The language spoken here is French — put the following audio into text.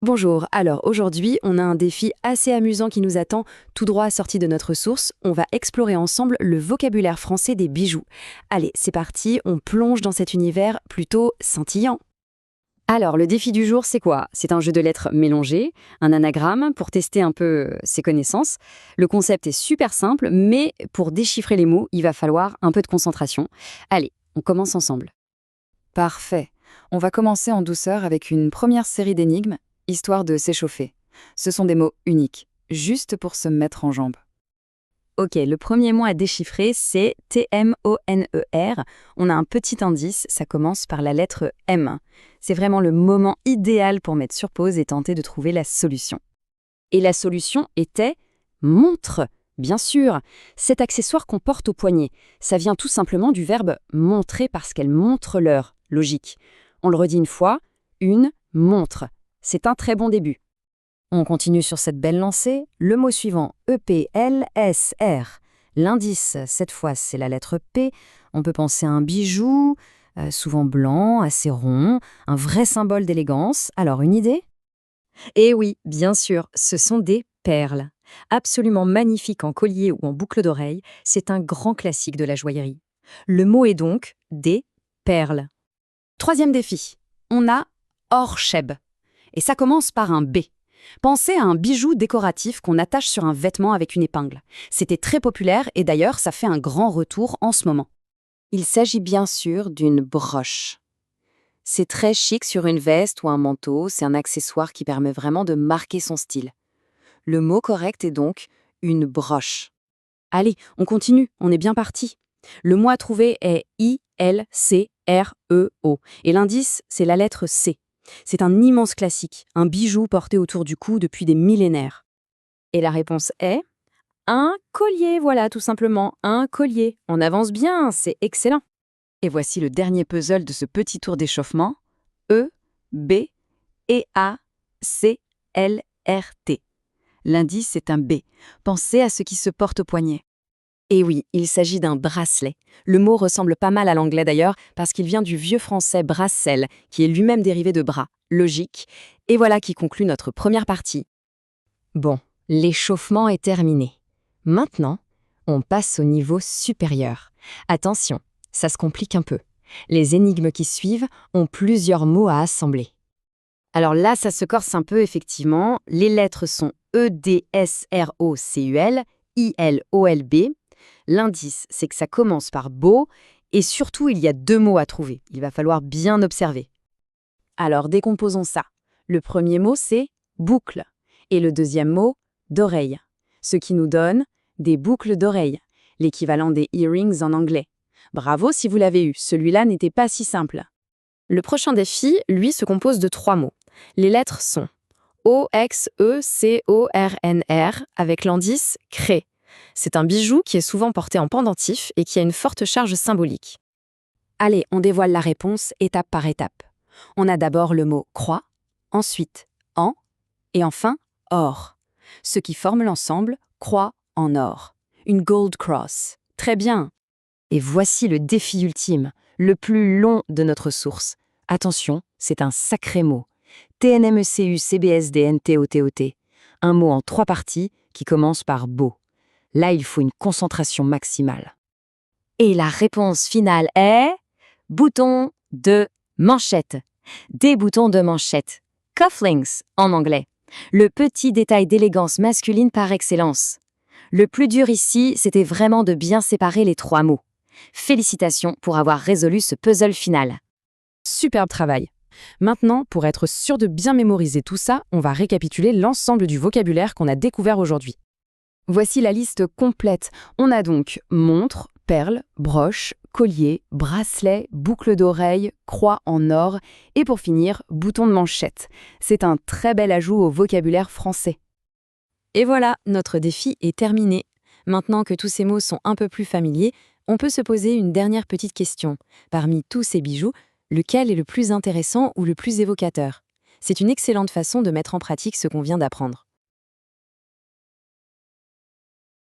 Bonjour, alors aujourd'hui on a un défi assez amusant qui nous attend, tout droit sorti de notre source. On va explorer ensemble le vocabulaire français des bijoux. Allez, c'est parti, on plonge dans cet univers plutôt scintillant. Alors le défi du jour c'est quoi? C'est un jeu de lettres mélangées, un anagramme pour tester un peu ses connaissances. Le concept est super simple, mais pour déchiffrer les mots, il va falloir un peu de concentration. Allez, on commence ensemble. Parfait. On va commencer en douceur avec une première série d'énigmes, histoire de s'échauffer. Ce sont des mots uniques, juste pour se mettre en jambes. Ok, le premier mot à déchiffrer, c'est T-M-O-N-E-R. On a un petit indice, ça commence par la lettre M. C'est vraiment le moment idéal pour mettre sur pause et tenter de trouver la solution. Et la solution était montre, bien sûr. Cet accessoire qu'on porte au poignet, ça vient tout simplement du verbe montrer parce qu'elle montre l'heure. Logique. On le redit une fois, une montre. C'est un très bon début. On continue sur cette belle lancée. Le mot suivant, E-P-L-S-R. L'indice, cette fois, c'est la lettre P. On peut penser à un bijou, souvent blanc, assez rond, un vrai symbole d'élégance. Alors, une idée? Eh oui, bien sûr, ce sont des perles. Absolument magnifiques en collier ou en boucle d'oreille, c'est un grand classique de la joaillerie. Le mot est donc des perles. Troisième défi, on a Orcheb. Et ça commence par un B. Pensez à un bijou décoratif qu'on attache sur un vêtement avec une épingle. C'était très populaire et d'ailleurs ça fait un grand retour en ce moment. Il s'agit bien sûr d'une broche. C'est très chic sur une veste ou un manteau, c'est un accessoire qui permet vraiment de marquer son style. Le mot correct est donc une broche. Allez, on continue, on est bien parti. Le mot à trouver est I-L-C-R-E-O et l'indice, c'est la lettre C. C'est un immense classique, un bijou porté autour du cou depuis des millénaires. Et la réponse est un collier, voilà, tout simplement, un collier. On avance bien, c'est excellent. Et voici le dernier puzzle de ce petit tour d'échauffement. E, B, E, A, C, L, R, T. L'indice est un B. Pensez à ce qui se porte au poignet. Et oui, il s'agit d'un bracelet. Le mot ressemble pas mal à l'anglais d'ailleurs, parce qu'il vient du vieux français brassel, qui est lui-même dérivé de bras. Logique. Et voilà qui conclut notre première partie. Bon, l'échauffement est terminé. Maintenant, on passe au niveau supérieur. Attention, ça se complique un peu. Les énigmes qui suivent ont plusieurs mots à assembler. Alors là, ça se corse un peu effectivement. Les lettres sont E-D-S-R-O-C-U-L, I-L-O-L-B. L'indice, c'est que ça commence par beau, et surtout, il y a deux mots à trouver. Il va falloir bien observer. Alors, décomposons ça. Le premier mot, c'est boucle, et le deuxième mot, d'oreille. Ce qui nous donne des boucles d'oreilles, l'équivalent des earrings en anglais. Bravo si vous l'avez eu, celui-là n'était pas si simple. Le prochain défi, lui, se compose de trois mots. Les lettres sont O-X-E-C-O-R-N-R, avec l'indice cré. C'est un bijou qui est souvent porté en pendentif et qui a une forte charge symbolique. Allez, on dévoile la réponse étape par étape. On a d'abord le mot croix, ensuite en, et enfin or. Ce qui forme l'ensemble croix en or. Une gold cross. Très bien. Et voici le défi ultime, le plus long de notre source. Attention, c'est un sacré mot. T-N-M-E-C-U-C-B-S-D-N-T-O-T-O-T. Un mot en trois parties qui commence par beau. Là, il faut une concentration maximale. Et la réponse finale est bouton de manchette. Des boutons de manchette. Cufflinks en anglais. Le petit détail d'élégance masculine par excellence. Le plus dur ici, c'était vraiment de bien séparer les trois mots. Félicitations pour avoir résolu ce puzzle final. Superbe travail. Maintenant, pour être sûr de bien mémoriser tout ça, on va récapituler l'ensemble du vocabulaire qu'on a découvert aujourd'hui. Voici la liste complète. On a donc montre, perle, broche, collier, bracelet, boucle d'oreille, croix en or et pour finir, bouton de manchette. C'est un très bel ajout au vocabulaire français. Et voilà, notre défi est terminé. Maintenant que tous ces mots sont un peu plus familiers, on peut se poser une dernière petite question. Parmi tous ces bijoux, lequel est le plus intéressant ou le plus évocateur? C'est une excellente façon de mettre en pratique ce qu'on vient d'apprendre.